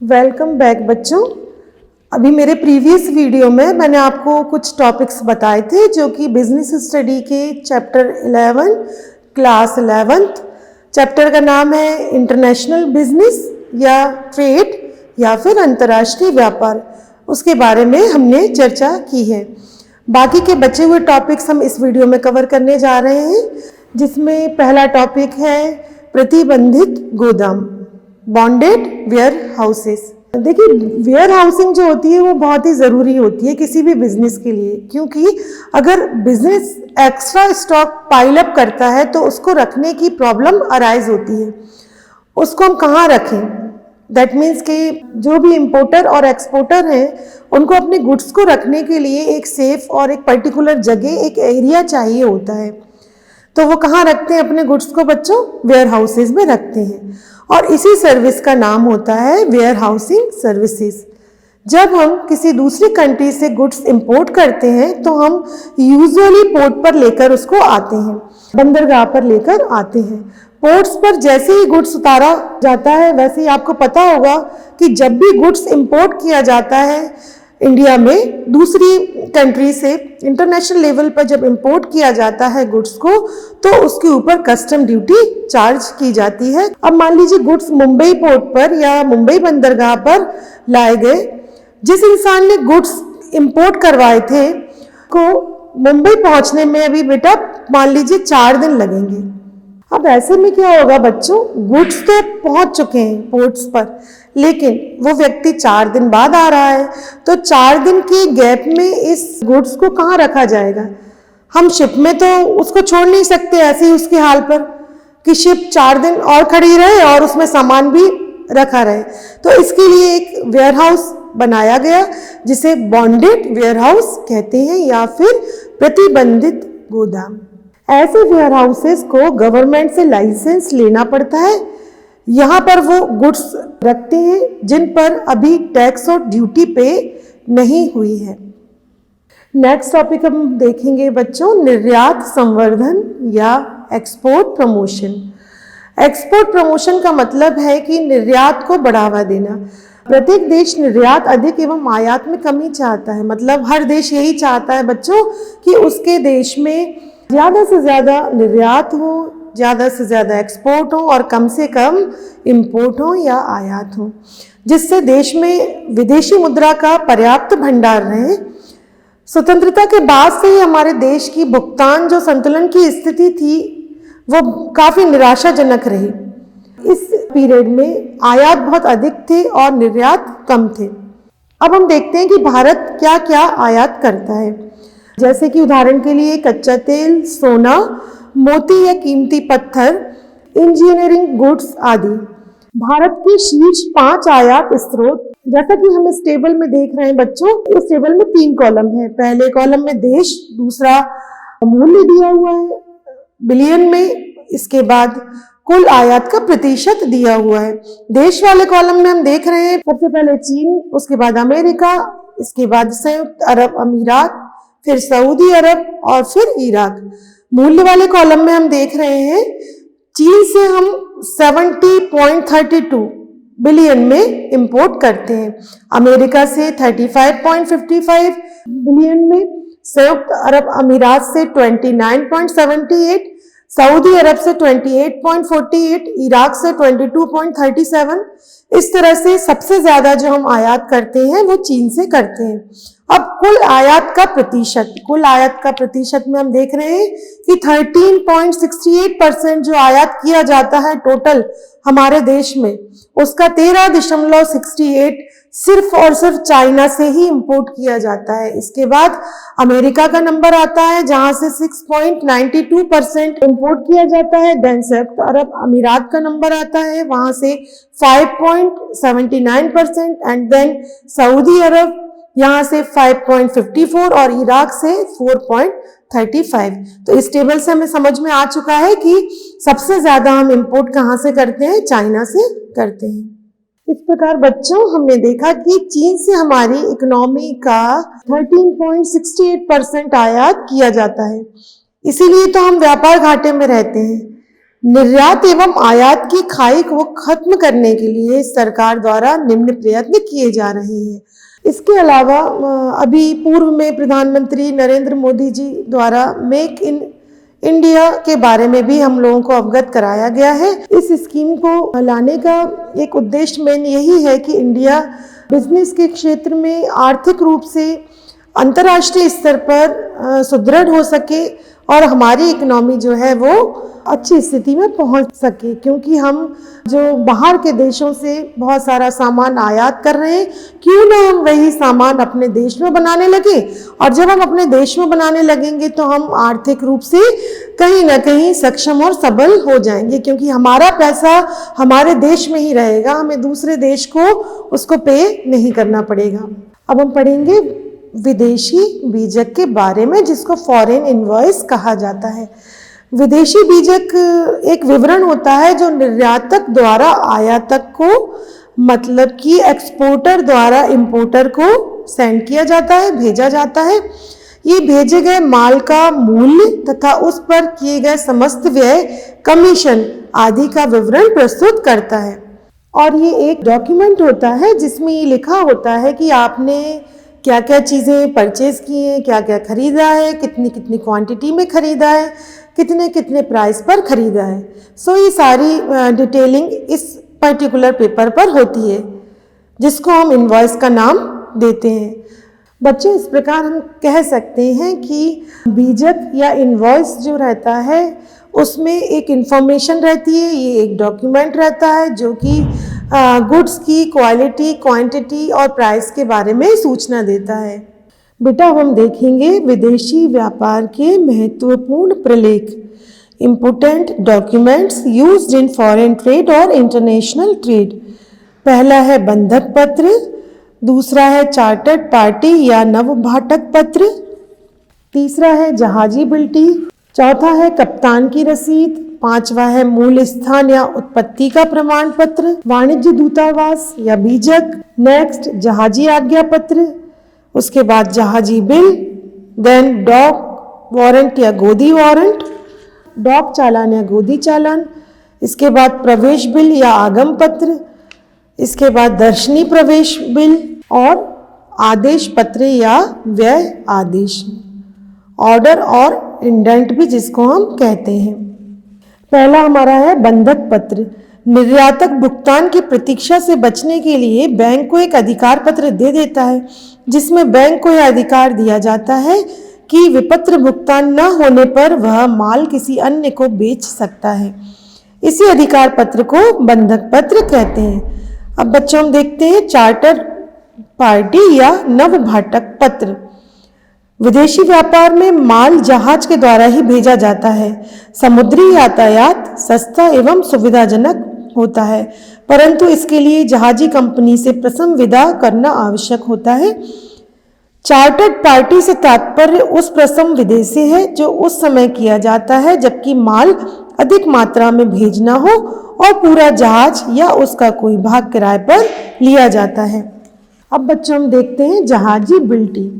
Welcome back बच्चों। अभी मेरे प्रीवियस वीडियो में मैंने आपको कुछ टॉपिक्स बताए थे जो कि बिजनेस स्टडी के चैप्टर 11 क्लास 11th चैप्टर का नाम है इंटरनेशनल बिजनेस या ट्रेड या फिर अंतर्राष्ट्रीय व्यापार। उसके बारे में हमने चर्चा की है। बाकी के बचे हुए टॉपिक्स हम इस वीडियो में कवर करने जा रहे हैं, जिसमें पहला टॉपिक है प्रतिबंधित गोदाम, बॉन्डेड वेयर हाउसेस। देखिए, वेयर हाउसिंग जो होती है वो बहुत ही ज़रूरी होती है किसी भी बिजनेस के लिए, क्योंकि अगर business extra stock pile up करता है तो उसको रखने की प्रॉब्लम अराइज होती है। उसको हम कहाँ रखें? दैट मीन्स कि जो भी इम्पोर्टर और एक्सपोर्टर हैं उनको अपने गुड्स को रखने के लिए एक सेफ और एक पर्टिकुलर जगह, एक एरिया चाहिए होता है। तो वो कहाँ रखते हैं अपने गुड्स को बच्चों? वेयर हाउसेज में रखते हैं, और इसी सर्विस का नाम होता है वेयर हाउसिंग सर्विसेज। जब हम किसी दूसरी कंट्री से गुड्स इंपोर्ट करते हैं तो हम यूजुअली पोर्ट पर लेकर उसको आते हैं, बंदरगाह पर लेकर आते हैं। पोर्ट्स पर जैसे ही गुड्स उतारा जाता है, वैसे ही आपको पता होगा कि जब भी गुड्स इंपोर्ट किया जाता है इंडिया में दूसरी कंट्री से, इंटरनेशनल लेवल पर जब इंपोर्ट किया जाता है गुड्स को, तो उसके ऊपर कस्टम ड्यूटी चार्ज की जाती है। अब मान लीजिए गुड्स मुंबई पोर्ट पर या मुंबई बंदरगाह पर लाए गए। जिस इंसान ने गुड्स इंपोर्ट करवाए थे को मुंबई पहुंचने में अभी बेटा मान लीजिए 4 दिन लगेंगे। अब ऐसे में क्या होगा बच्चों? गुड्स तो पहुंच चुके हैं पोर्ट्स पर, लेकिन वो व्यक्ति 4 दिन बाद आ रहा है, तो 4 दिन के गैप में इस गुड्स को कहाँ रखा जाएगा? हम शिप में तो उसको छोड़ नहीं सकते ऐसे ही उसके हाल पर कि शिप 4 दिन और खड़ी रहे और उसमें सामान भी रखा रहे। तो इसके लिए एक वेयर हाउस बनाया गया जिसे बॉन्डेड वेयर हाउस कहते हैं या फिर प्रतिबंधित गोदाम। ऐसे वेयर हाउसेस को गवर्नमेंट से लाइसेंस लेना पड़ता है। यहाँ पर वो गुड्स रखते हैं जिन पर अभी टैक्स और ड्यूटी पे नहीं हुई है। नेक्स्ट टॉपिक हम देखेंगे बच्चों, निर्यात संवर्धन या एक्सपोर्ट प्रमोशन। एक्सपोर्ट प्रमोशन का मतलब है कि निर्यात को बढ़ावा देना। प्रत्येक देश निर्यात अधिक एवं आयात में कमी चाहता है। मतलब हर देश यही चाहता है बच्चों कि उसके देश में ज़्यादा से ज़्यादा निर्यात हो, ज़्यादा से ज़्यादा एक्सपोर्ट हो और कम से कम इंपोर्ट हो या आयात हो, जिससे देश में विदेशी मुद्रा का पर्याप्त भंडार रहे। स्वतंत्रता के बाद से ही हमारे देश की भुगतान जो संतुलन की स्थिति थी वो काफ़ी निराशाजनक रही। इस पीरियड में आयात बहुत अधिक थे और निर्यात कम थे। अब हम देखते हैं कि भारत क्या क्या आयात करता है। जैसे कि उदाहरण के लिए कच्चा तेल, सोना, मोती या कीमती पत्थर, इंजीनियरिंग गुड्स आदि। भारत के शीर्ष 5 आयात स्रोत, जैसा कि हम इस टेबल में देख रहे हैं बच्चों, इस टेबल में 3 कॉलम है। पहले कॉलम में देश, दूसरा मूल्य दिया हुआ है बिलियन में, इसके बाद कुल आयात का प्रतिशत दिया हुआ है। देश वाले कॉलम में हम देख रहे हैं सबसे पहले चीन, उसके बाद अमेरिका, इसके बाद संयुक्त अरब अमीरात, फिर सऊदी अरब और फिर इराक। मूल्य वाले कॉलम में हम देख रहे हैं चीन से हम 70.32 बिलियन में इंपोर्ट करते हैं, अमेरिका से 35.55 बिलियन में, संयुक्त अरब अमीरात से 29.78, सऊदी अरब से 28.48, इराक से 22.37। इस तरह से सबसे ज्यादा जो हम आयात करते हैं वो चीन से करते हैं। अब कुल आयात का प्रतिशत में हम देख रहे हैं कि 13.68% जो आयात किया जाता है टोटल हमारे देश में, उसका 13.68 सिर्फ और सिर्फ चाइना से ही इंपोर्ट किया जाता है। इसके बाद अमेरिका का नंबर आता है जहां से 6.92% इंपोर्ट किया जाता है। देन संयुक्त अरब अमीरात का नंबर आता है, वहां से 5.79% एंड देन सऊदी अरब यहाँ से 5.54 और इराक से 4.35। तो इस टेबल से हमें समझ में आ चुका है कि सबसे ज्यादा हम इंपोर्ट कहाँ से करते हैं? चाइना से करते हैं। इस प्रकार बच्चों हमने देखा कि चीन से हमारी इकोनॉमी का 13.68% आयात किया जाता है, इसीलिए तो हम व्यापार घाटे में रहते हैं। निर्यात एवं आयात की खाई को खत्म करने के लिए सरकार द्वारा निम्न प्रयत्न किए जा रहे हैं। इसके अलावा अभी पूर्व में प्रधानमंत्री नरेंद्र मोदी जी द्वारा मेक इन इंडिया के बारे में भी हम लोगों को अवगत कराया गया है। इस स्कीम को लाने का एक उद्देश्य मेन यही है कि इंडिया बिजनेस के क्षेत्र में आर्थिक रूप से अंतर्राष्ट्रीय स्तर पर सुदृढ़ हो सके और हमारी इकोनॉमी जो है वो अच्छी स्थिति में पहुंच सके, क्योंकि हम जो बाहर के देशों से बहुत सारा सामान आयात कर रहे हैं, क्यों ना हम वही सामान अपने देश में बनाने लगे। और जब हम अपने देश में बनाने लगेंगे तो हम आर्थिक रूप से कहीं ना कहीं सक्षम और सबल हो जाएंगे, क्योंकि हमारा पैसा हमारे देश में ही रहेगा, हमें दूसरे देश को उसको पे नहीं करना पड़ेगा। अब हम पढ़ेंगे विदेशी बीजक के बारे में, जिसको फॉरेन इनवॉइस कहा जाता है। विदेशी बीजक एक विवरण होता है जो निर्यातक द्वारा आयातक को, मतलब कि एक्सपोर्टर द्वारा इंपोर्टर को सेंड किया जाता है, भेजा जाता है। ये भेजे गए माल का मूल्य तथा उस पर किए गए समस्त व्यय, कमीशन आदि का विवरण प्रस्तुत करता है। और ये एक डॉक्यूमेंट होता है जिसमें ये लिखा होता है कि आपने क्या क्या चीज़ें परचेज की हैं, क्या क्या खरीदा है, कितनी कितनी क्वांटिटी में खरीदा है, कितने कितने प्राइस पर खरीदा है। सो ये सारी डिटेलिंग इस पर्टिकुलर पेपर पर होती है, जिसको हम इनवॉइस का नाम देते हैं। बच्चों, इस प्रकार हम कह सकते हैं कि बीजक या इनवॉइस जो रहता है उसमें एक इंफॉर्मेशन रहती है, ये एक डॉक्यूमेंट रहता है जो कि गुड्स की क्वालिटी, क्वांटिटी और प्राइस के बारे में सूचना देता है। बेटा, अब हम देखेंगे विदेशी व्यापार के महत्वपूर्ण प्रलेख, important documents used in foreign trade और इंटरनेशनल ट्रेड। पहला है बंधक पत्र, दूसरा है चार्टर्ड पार्टी या नवभाटक पत्र, तीसरा है जहाजी बिल्टी, चौथा है कप्तान की रसीद, पांचवा है मूल स्थान या उत्पत्ति का प्रमाण पत्र, वाणिज्य दूतावास या बीजक, नेक्स्ट जहाजी आज्ञा पत्र, उसके बाद जहाजी बिल, देन डॉक वारंट या गोदी वारंट, डॉक चालान या गोदी चालान, इसके बाद प्रवेश बिल या आगम पत्र, इसके बाद दर्शनी प्रवेश बिल और आदेश पत्र या व्यय आदेश, ऑर्डर और इंडेंट भी जिसको हम कहते हैं। पहला हमारा है बंधक पत्र। निर्यातक भुगतान की प्रतीक्षा से बचने के लिए बैंक को एक अधिकार पत्र दे देता है, जिसमें बैंक को यह अधिकार दिया जाता है कि विपत्र भुगतान न होने पर वह माल किसी अन्य को बेच सकता है। इसी अधिकार पत्र को बंधक पत्र कहते हैं। अब बच्चों हम देखते हैं चार्टर पार्टी या नवभाटक पत्र। विदेशी व्यापार में माल जहाज के द्वारा ही भेजा जाता है। समुद्री यातायात सस्ता एवं सुविधाजनक होता है, परंतु इसके लिए जहाजी कंपनी से प्रथम विदा करना आवश्यक होता है। चार्टर्ड पार्टी से तात्पर्य उस प्रथम विदे से है जो उस समय किया जाता है जबकि माल अधिक मात्रा में भेजना हो और पूरा जहाज या उसका कोई भाग किराए पर लिया जाता है। अब बच्चों हम देखते हैं जहाजी बिल्टी।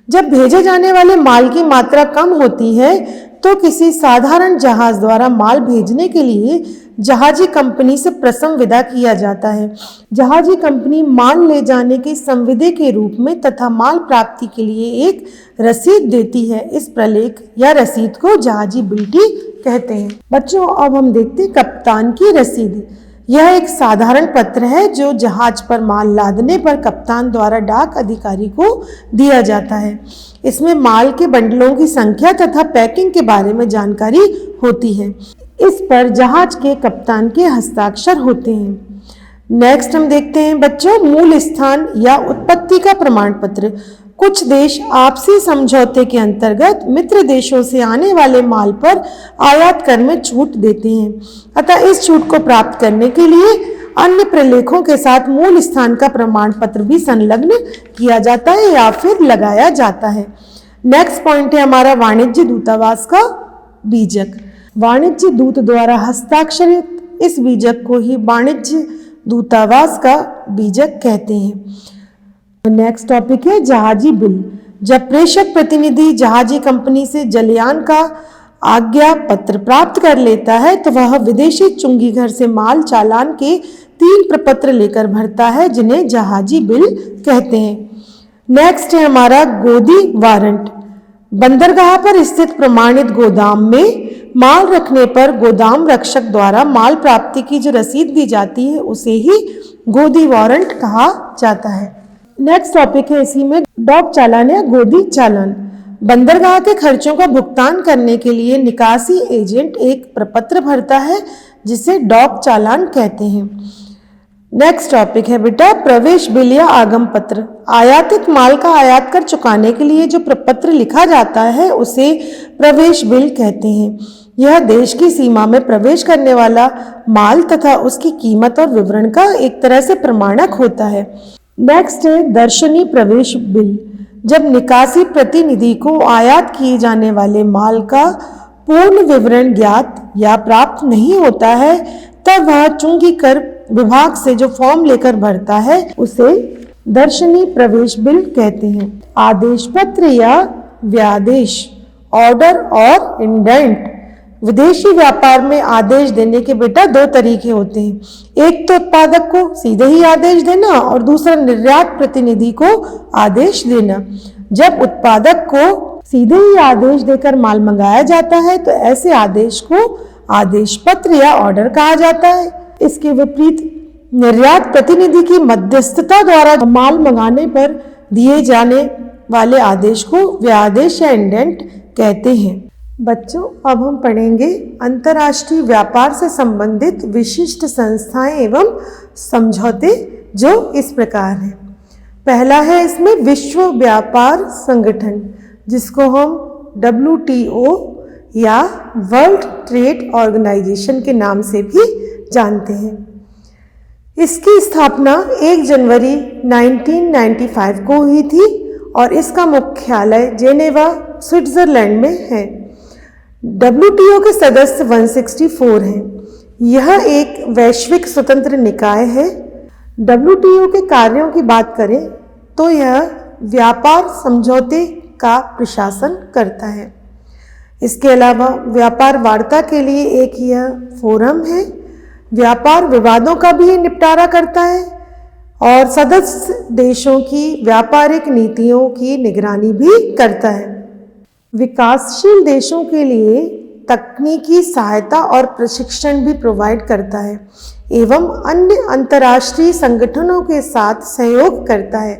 जब भेजे जाने वाले माल की मात्रा कम होती है तो किसी साधारण जहाज द्वारा माल भेजने के लिए जहाजी कंपनी से प्रथम विदा किया जाता है। जहाजी कंपनी माल ले जाने के संविदे के रूप में तथा माल प्राप्ति के लिए एक रसीद देती है। इस प्रलेख या रसीद को जहाजी बिल्टी कहते हैं। बच्चों अब हम देखते हैं कप्तान की रसीद। यह एक साधारण पत्र है जो जहाज पर माल लादने पर कप्तान द्वारा डाक अधिकारी को दिया जाता है। इसमें माल के बंडलों की संख्या तथा पैकिंग के बारे में जानकारी होती है। इस पर जहाज के कप्तान के हस्ताक्षर होते हैं। नेक्स्ट हम देखते हैं बच्चों मूल स्थान या उत्पत्ति का प्रमाण पत्र। कुछ देश आपसी समझौते के अंतर्गत मित्र देशों से आने वाले माल पर आयात कर में छूट देते हैं, अतः इस छूट को प्राप्त करने के लिए अन्य प्रलेखों के साथ मूल स्थान का प्रमाण पत्र भी संलग्न किया जाता है या फिर लगाया जाता है। नेक्स्ट पॉइंट है हमारा वाणिज्य दूतावास का बीजक। वाणिज्य दूत द्वारा हस्ताक्षरित इस बीजक को ही वाणिज्य दूतावास का बीजक कहते हैं। नेक्स्ट टॉपिक है जहाजी बिल। जब प्रेषक प्रतिनिधि जहाजी कंपनी से जलयान का आज्ञा पत्र प्राप्त कर लेता है तो वह विदेशी चुंगी घर से माल चालान के 3 प्रपत्र लेकर भरता है, जिन्हें जहाजी बिल कहते हैं। नेक्स्ट है हमारा गोदी वारंट। बंदरगाह पर स्थित प्रमाणित गोदाम में माल रखने पर गोदाम रक्षक द्वारा माल प्राप्ति की जो रसीद दी जाती है उसे ही गोदी वारंट कहा जाता है। नेक्स्ट टॉपिक है इसी में डॉक चालान या गोदी चालान। बंदरगाह के खर्चों का भुगतान करने के लिए निकासी एजेंट एक प्रपत्र भरता है, जिसे डॉक चालान कहते हैं। नेक्स्ट टॉपिक है बेटा प्रवेश बिल या आगम पत्र। आयातित माल का आयात कर चुकाने के लिए जो प्रपत्र लिखा जाता है उसे प्रवेश बिल कहते हैं। यह देश की सीमा में प्रवेश करने वाला माल तथा उसकी कीमत और विवरण का एक तरह से प्रमाणक होता है। नेक्स्ट है दर्शनी प्रवेश बिल। जब निकासी प्रतिनिधि को आयात किए जाने वाले माल का पूर्ण विवरण ज्ञात या प्राप्त नहीं होता है, तब वह चुंगी कर विभाग से जो फॉर्म लेकर भरता है उसे दर्शनी प्रवेश बिल कहते हैं। आदेश पत्र या व्यादेश, ऑर्डर और इंडेंट। विदेशी व्यापार में आदेश देने के बेटा 2 तरीके होते हैं। एक तो उत्पादक को सीधे ही आदेश देना और दूसरा निर्यात प्रतिनिधि को आदेश देना। जब उत्पादक को सीधे ही आदेश देकर माल मंगाया जाता है तो ऐसे आदेश को आदेश पत्र या ऑर्डर कहा जाता है। इसके विपरीत निर्यात प्रतिनिधि की मध्यस्थता द्वारा माल मंगाने पर दिए जाने वाले आदेश को व्यादेश या इंडेंट कहते हैं। बच्चों, अब हम पढ़ेंगे अंतर्राष्ट्रीय व्यापार से संबंधित विशिष्ट संस्थाएं एवं समझौते, जो इस प्रकार हैं। पहला है इसमें विश्व व्यापार संगठन, जिसको हम WTO या वर्ल्ड ट्रेड ऑर्गेनाइजेशन के नाम से भी जानते हैं। इसकी स्थापना 1 जनवरी 1995 को हुई थी और इसका मुख्यालय जेनेवा, स्विट्जरलैंड में है। WTO के सदस्य 164 हैं। यह एक वैश्विक स्वतंत्र निकाय है। WTO के कार्यों की बात करें तो यह व्यापार समझौते का प्रशासन करता है। इसके अलावा व्यापार वार्ता के लिए एक यह फोरम है। व्यापार विवादों का भी निपटारा करता है और सदस्य देशों की व्यापारिक नीतियों की निगरानी भी करता है। विकासशील देशों के लिए तकनीकी सहायता और प्रशिक्षण भी प्रोवाइड करता है एवं अन्य अंतर्राष्ट्रीय संगठनों के साथ सहयोग करता है।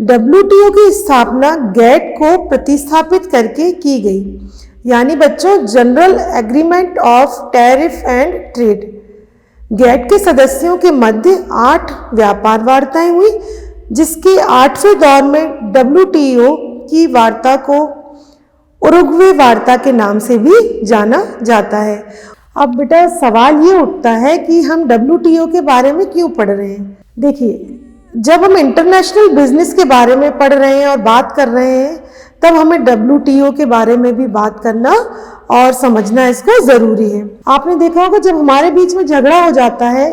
WTO की स्थापना GATT को प्रतिस्थापित करके की गई, यानी बच्चों general agreement of tariff and trade. GATT के सदस्यों के मध्य 8 व्यापार वार्ताएं हुई, जिसके 8वें दौर में WTO की वार्ता को उरुग्वे वार्ता के नाम से भी जाना जाता है। अब बेटा सवाल ये उठता है कि हम WTO के बारे में क्यों पढ़ रहे हैं। देखिए, जब हम इंटरनेशनल बिजनेस के बारे में पढ़ रहे हैं और बात कर रहे हैं, तब हमें WTO के बारे में भी बात करना और समझना इसको ज़रूरी है। आपने देखा होगा जब हमारे बीच में झगड़ा हो जाता है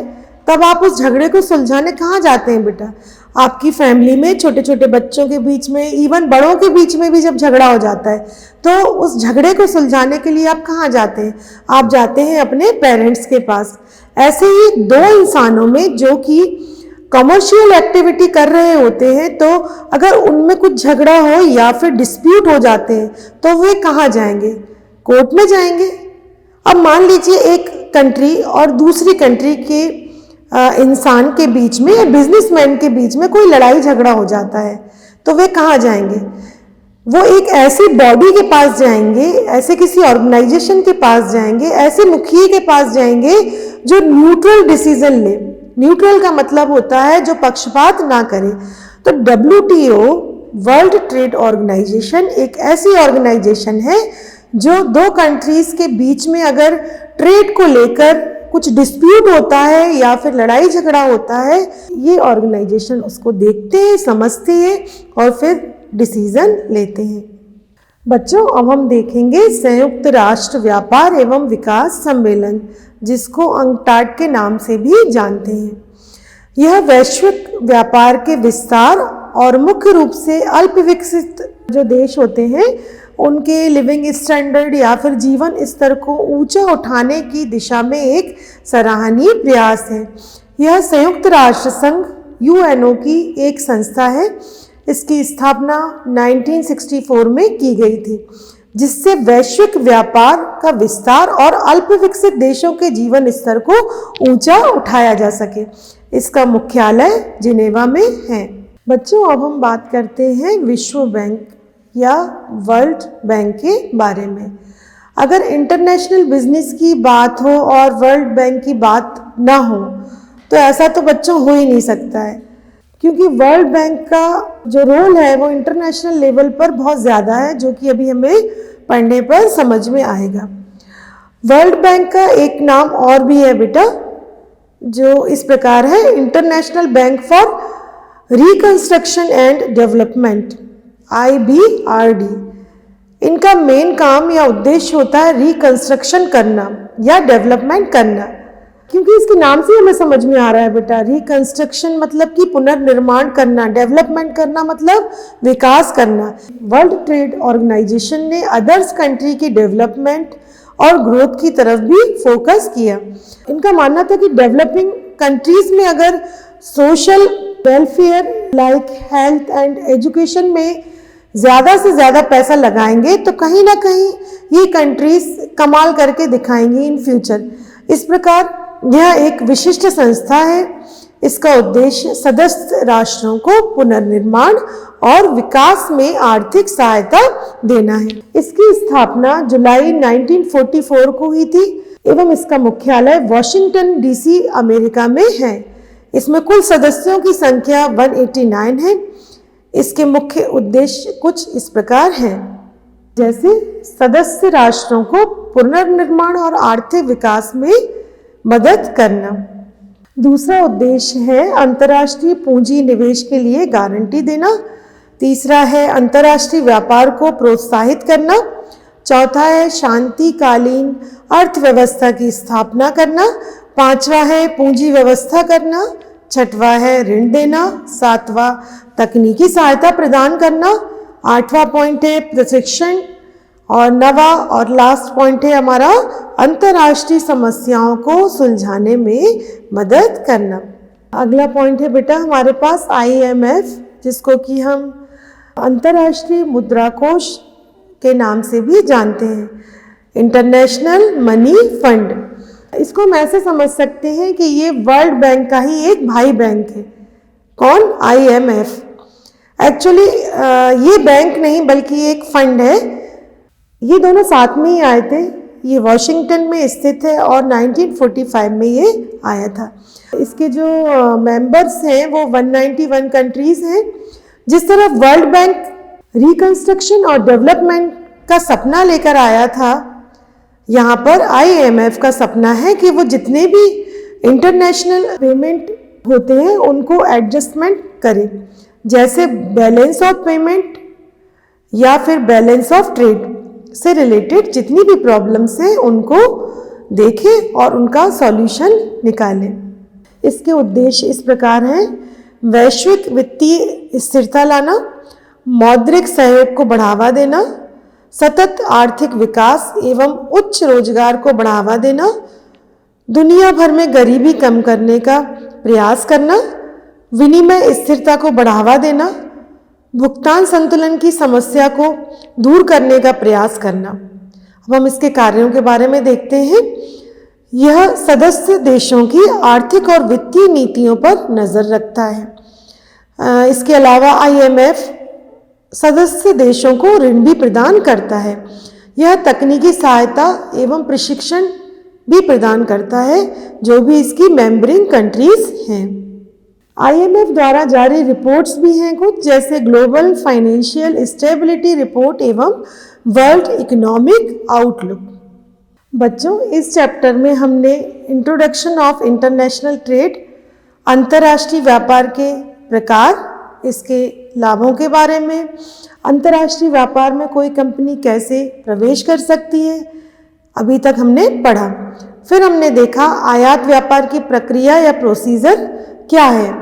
तब आप उस झगड़े को सुलझाने कहाँ जाते हैं बेटा? आपकी फैमिली में छोटे छोटे बच्चों के बीच में, इवन बड़ों के बीच में भी जब झगड़ा हो जाता है तो उस झगड़े को सुलझाने के लिए आप कहाँ जाते हैं? आप जाते हैं अपने पेरेंट्स के पास। ऐसे ही 2 इंसानों में जो कि कमर्शियल एक्टिविटी कर रहे होते हैं, तो अगर उनमें कुछ झगड़ा हो या फिर डिस्प्यूट हो जाते हैं तो वे कहाँ जाएंगे? कोर्ट में जाएंगे। अब मान लीजिए एक कंट्री और दूसरी कंट्री के इंसान के बीच में या बिजनेसमैन के बीच में कोई लड़ाई झगड़ा हो जाता है, तो वे कहाँ जाएंगे? वो एक ऐसी बॉडी के पास जाएंगे, ऐसे किसी ऑर्गेनाइजेशन के पास जाएंगे, ऐसे मुखिए के पास जाएंगे जो न्यूट्रल डिसीजन ले। न्यूट्रल का मतलब होता है जो पक्षपात ना करे। तो WTO वर्ल्ड ट्रेड ऑर्गेनाइजेशन एक ऐसी ऑर्गेनाइजेशन है जो 2 कंट्रीज के बीच में अगर ट्रेड को लेकर कुछ डिस्प्यूट होता है या फिर लड़ाई झगड़ा होता है, ये ऑर्गेनाइजेशन उसको देखते हैं, समझते हैं और फिर डिसीजन लेते हैं। बच्चों, अब हम देखेंगे संयुक्त राष्ट्र व्यापार एवं विकास सम्मेलन, जिसको अंकटाड के नाम से भी जानते हैं। यह वैश्विक व्यापार के विस्तार और मुख्य रूप से अल्प विकसित जो देश होते हैं उनके लिविंग स्टैंडर्ड या फिर जीवन स्तर को ऊंचा उठाने की दिशा में एक सराहनीय प्रयास है। यह संयुक्त राष्ट्र संघ यूएनओ की एक संस्था है। इसकी स्थापना 1964 में की गई थी, जिससे वैश्विक व्यापार का विस्तार और अल्प विकसित देशों के जीवन स्तर को ऊंचा उठाया जा सके। इसका मुख्यालय जिनेवा में है। बच्चों, अब हम बात करते हैं विश्व बैंक या वर्ल्ड बैंक के बारे में। अगर इंटरनेशनल बिजनेस की बात हो और वर्ल्ड बैंक की बात ना हो तो ऐसा तो बच्चों हो ही नहीं सकता है, क्योंकि वर्ल्ड बैंक का जो रोल है वो इंटरनेशनल लेवल पर बहुत ज़्यादा है, जो कि अभी हमें पढ़ने पर समझ में आएगा। वर्ल्ड बैंक का एक नाम और भी है बेटा, जो इस प्रकार है, international bank for reconstruction and development, IBRD। इनका मेन काम या उद्देश्य होता है रिकंस्ट्रक्शन करना या डेवलपमेंट करना, क्योंकि इसके नाम से हमें समझ में आ रहा है बेटा, रिकंस्ट्रक्शन मतलब कि पुनर्निर्माण करना, डेवलपमेंट करना मतलब विकास करना। वर्ल्ड ट्रेड ऑर्गेनाइजेशन ने अदर्स कंट्री की डेवलपमेंट और ग्रोथ की तरफ भी फोकस किया। इनका मानना था कि डेवलपिंग कंट्रीज में अगर social welfare like health and education में ज़्यादा से ज़्यादा पैसा लगाएंगे तो कहीं ना कहीं ये कंट्रीज कमाल करके दिखाएंगी इन फ्यूचर। इस प्रकार यह एक विशिष्ट संस्था है। इसका उद्देश्य सदस्य राष्ट्रों को पुनर्निर्माण और विकास में आर्थिक सहायता देना है। इसकी स्थापना जुलाई 1944 को हुई थी एवं इसका मुख्यालय वॉशिंगटन DC अमेरिका में है। इसमें कुल सदस्यों की संख्या 189 है। इसके मुख्य उद्देश्य कुछ इस प्रकार हैं, जैसे सदस्य राष्ट्रों को पुनर्निर्माण और आर्थिक विकास में मदद करना। दूसरा उद्देश्य है अंतर्राष्ट्रीय पूंजी निवेश के लिए गारंटी देना। तीसरा है अंतर्राष्ट्रीय व्यापार को प्रोत्साहित करना। चौथा है शांतिकालीन अर्थव्यवस्था की स्थापना करना। पांचवा है पूंजी व्यवस्था करना। छठवा है ऋण देना। सातवां तकनीकी सहायता प्रदान करना। आठवां पॉइंट है प्रशिक्षण। और नवा और लास्ट पॉइंट है हमारा अंतर्राष्ट्रीय समस्याओं को सुलझाने में मदद करना। अगला पॉइंट है बेटा हमारे पास IMF, जिसको कि हम अंतर्राष्ट्रीय मुद्रा कोष के नाम से भी जानते हैं, इंटरनेशनल मनी फंड। इसको हम ऐसे समझ सकते हैं कि ये वर्ल्ड बैंक का ही एक भाई बैंक है। कौन? IMF। एक्चुअली ये बैंक नहीं बल्कि एक फंड है। ये दोनों साथ में ही आए थे। ये वॉशिंगटन में स्थित है और 1945 में ये आया था। इसके जो मेंबर्स हैं वो 191 कंट्रीज हैं। जिस तरह वर्ल्ड बैंक रिकंस्ट्रक्शन और डेवलपमेंट का सपना लेकर आया था, यहाँ पर IMF का सपना है कि वो जितने भी इंटरनेशनल पेमेंट होते हैं उनको एडजस्टमेंट करे, जैसे बैलेंस ऑफ पेमेंट या फिर बैलेंस ऑफ ट्रेड से रिलेटेड जितनी भी प्रॉब्लम्स हैं उनको देखे और उनका सॉल्यूशन निकाले। इसके उद्देश्य इस प्रकार हैं: वैश्विक वित्तीय स्थिरता लाना, मौद्रिक सहयोग को बढ़ावा देना, सतत आर्थिक विकास एवं उच्च रोजगार को बढ़ावा देना, दुनिया भर में गरीबी कम करने का प्रयास करना, विनिमय स्थिरता को बढ़ावा देना, भुगतान संतुलन की समस्या को दूर करने का प्रयास करना। अब हम इसके कार्यों के बारे में देखते हैं। यह सदस्य देशों की आर्थिक और वित्तीय नीतियों पर नज़र रखता है। इसके अलावा IMF सदस्य देशों को ऋण भी प्रदान करता है। यह तकनीकी सहायता एवं प्रशिक्षण भी प्रदान करता है जो भी इसकी मेंबरिंग कंट्रीज हैं। IMF द्वारा जारी रिपोर्ट्स भी हैं कुछ, जैसे ग्लोबल फाइनेंशियल स्टेबिलिटी रिपोर्ट एवं वर्ल्ड इकोनॉमिक आउटलुक। बच्चों, इस चैप्टर में हमने इंट्रोडक्शन ऑफ इंटरनेशनल ट्रेड, अंतर्राष्ट्रीय व्यापार के प्रकार, इसके लाभों के बारे में, अंतर्राष्ट्रीय व्यापार में कोई कंपनी कैसे प्रवेश कर सकती है, अभी तक हमने पढ़ा। फिर हमने देखा आयात व्यापार की प्रक्रिया या प्रोसीजर क्या है।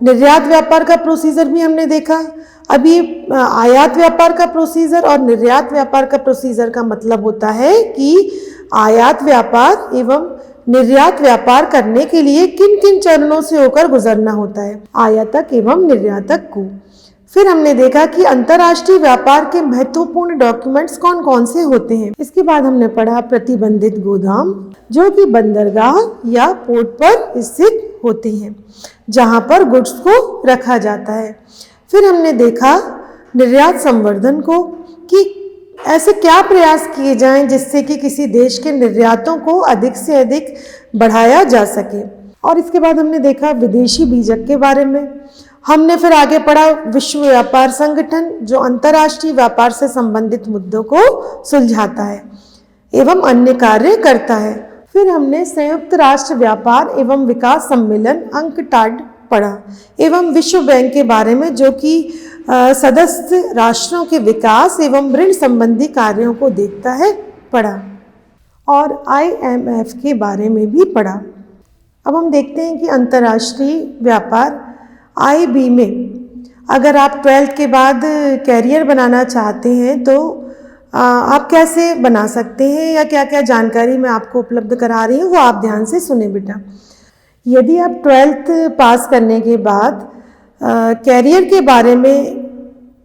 निर्यात व्यापार का प्रोसीजर भी हमने देखा। अब ये आयात व्यापार का प्रोसीजर और निर्यात व्यापार का प्रोसीजर का मतलब होता है कि आयात व्यापार एवं निर्यात व्यापार करने के लिए किन किन चरणों से होकर गुजरना होता है आयातक एवं निर्यातक को। फिर हमने देखा कि अंतर्राष्ट्रीय व्यापार के महत्वपूर्ण डॉक्यूमेंट्स कौन कौन से होते हैं। इसके बाद हमने पढ़ा प्रतिबंधित गोदाम, जो कि बंदरगाह या पोर्ट पर स्थित होते हैं जहां पर गुड्स को रखा जाता है। फिर हमने देखा निर्यात संवर्धन को कि ऐसे क्या प्रयास किए जाएं जिससे कि किसी देश के निर्यातों को अधिक से अधिक बढ़ाया जा सके। और इसके बाद हमने देखा विदेशी बीजक के बारे में। हमने फिर आगे पढ़ा विश्व व्यापार संगठन, जो अंतर्राष्ट्रीय व्यापार से संबंधित मुद्दों को सुलझाता है एवं अन्य कार्य करता है। फिर हमने संयुक्त राष्ट्र व्यापार एवं विकास सम्मेलन UNCTAD पढ़ा एवं विश्व बैंक के बारे में, जो कि सदस्य राष्ट्रों के विकास एवं ऋण संबंधी कार्यों को देखता है, पढ़ा। और IMF के बारे में भी पढ़ा। अब हम देखते हैं कि अंतर्राष्ट्रीय व्यापार IB में अगर आप 12th के बाद कैरियर बनाना चाहते हैं तो आप कैसे बना सकते हैं या क्या क्या जानकारी मैं आपको उपलब्ध करा रही हूँ वो आप ध्यान से सुने बेटा। यदि आप 12th पास करने के बाद कैरियर के बारे में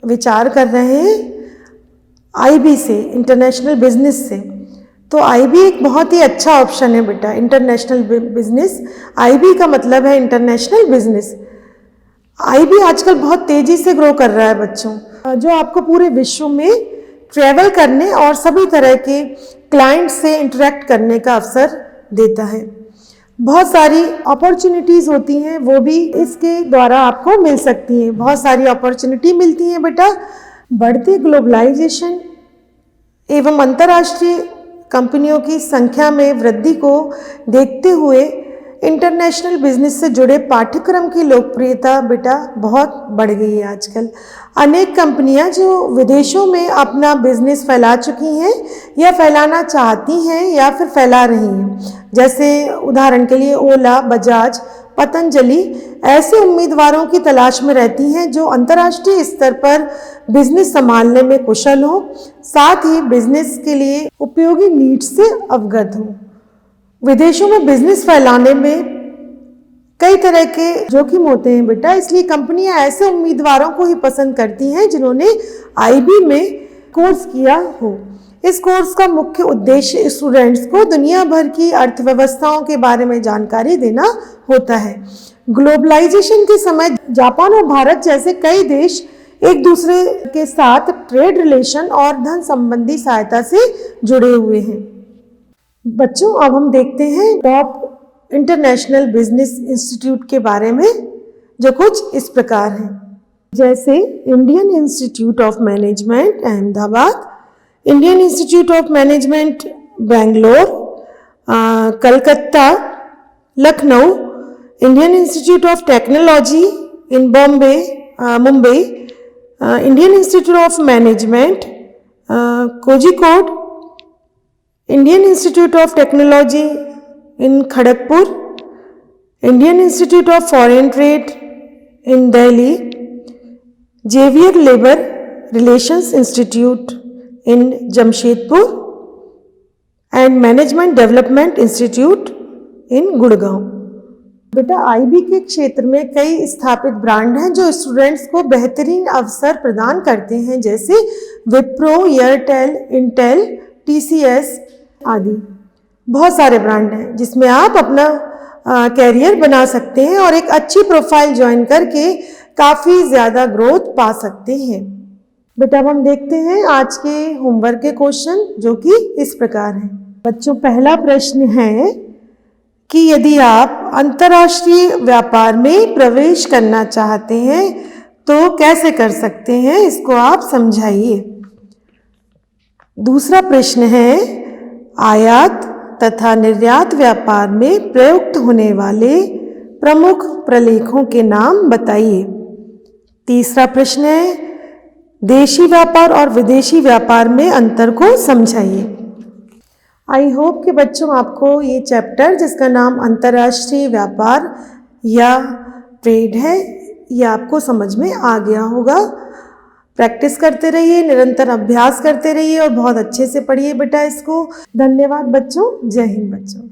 विचार कर रहे हैं IB से, इंटरनेशनल बिजनेस से, तो IB एक बहुत ही अच्छा ऑप्शन है बेटा। इंटरनेशनल बिजनेस, IB का मतलब है इंटरनेशनल बिजनेस। IB आजकल बहुत तेजी से ग्रो कर रहा है बच्चों, जो आपको पूरे विश्व में ट्रैवल करने और सभी तरह के क्लाइंट से इंटरेक्ट करने का अवसर देता है। बहुत सारी अपॉर्चुनिटीज़ होती हैं, वो भी इसके द्वारा आपको मिल सकती हैं। बहुत सारी अपॉर्चुनिटी मिलती हैं बेटा। बढ़ते ग्लोबलाइजेशन एवं अंतर्राष्ट्रीय कंपनियों की संख्या में वृद्धि को देखते हुए इंटरनेशनल बिजनेस से जुड़े पाठ्यक्रम की लोकप्रियता बेटा बहुत बढ़ गई है आजकल। अनेक कंपनियां जो विदेशों में अपना बिजनेस फैला चुकी हैं या फैलाना चाहती हैं या फिर फैला रही हैं, जैसे उदाहरण के लिए ओला, बजाज, पतंजलि ऐसे उम्मीदवारों की तलाश में रहती हैं जो अंतर्राष्ट्रीय स्तर पर बिजनेस संभालने में कुशल हों, साथ ही बिजनेस के लिए उपयोगी नीड्स से अवगत हों। विदेशों में बिजनेस फैलाने में कई तरह के जोखिम होते हैं बेटा, इसलिए कंपनियां ऐसे उम्मीदवारों को ही पसंद करती हैं जिन्होंने IB में कोर्स किया हो। इस कोर्स का मुख्य उद्देश्य स्टूडेंट्स को दुनिया भर की अर्थव्यवस्थाओं के बारे में जानकारी देना होता है। ग्लोबलाइजेशन के समय जापान और भारत जैसे कई देश एक दूसरे के साथ ट्रेड रिलेशन और धन संबंधी सहायता से जुड़े हुए हैं। बच्चों अब हम देखते हैं टॉप इंटरनेशनल बिजनेस इंस्टीट्यूट के बारे में, जो कुछ इस प्रकार हैं, जैसे Indian Institute of Management Ahmedabad, Indian Institute of Management Bangalore, Calcutta, Lucknow, Indian Institute of Technology in Bombay, Mumbai, Indian Institute of Management Kozhikode, Indian Institute of Technology in Kharagpur, Indian Institute of Foreign Trade in Delhi, Xavier Labour Relations Institute in Jamshedpur and Management Development Institute in Gurgaon. बेटा IB के क्षेत्र में कई स्थापित brand हैं जो students को बेहतरीन अवसर प्रदान करते हैं, जैसे विप्रो, एयरटेल, इंटेल, TCS आदि। बहुत सारे ब्रांड हैं जिसमें आप अपना कैरियर बना सकते हैं और एक अच्छी प्रोफाइल ज्वाइन करके काफ़ी ज़्यादा ग्रोथ पा सकते हैं। बेटा अब हम देखते हैं आज के होमवर्क के क्वेश्चन, जो कि इस प्रकार हैं। बच्चों पहला प्रश्न है कि यदि आप अंतर्राष्ट्रीय व्यापार में प्रवेश करना चाहते हैं तो कैसे कर सकते हैं, इसको आप समझाइए। दूसरा प्रश्न है आयात तथा निर्यात व्यापार में प्रयुक्त होने वाले प्रमुख प्रलेखों के नाम बताइए। तीसरा प्रश्न है देशी व्यापार और विदेशी व्यापार में अंतर को समझाइए। आई होप कि बच्चों आपको ये चैप्टर, जिसका नाम अंतर्राष्ट्रीय व्यापार या ट्रेड है, ये आपको समझ में आ गया होगा। प्रैक्टिस करते रहिए, निरंतर अभ्यास करते रहिए और बहुत अच्छे से पढ़िए बेटा इसको। धन्यवाद बच्चों। जय हिंद बच्चों।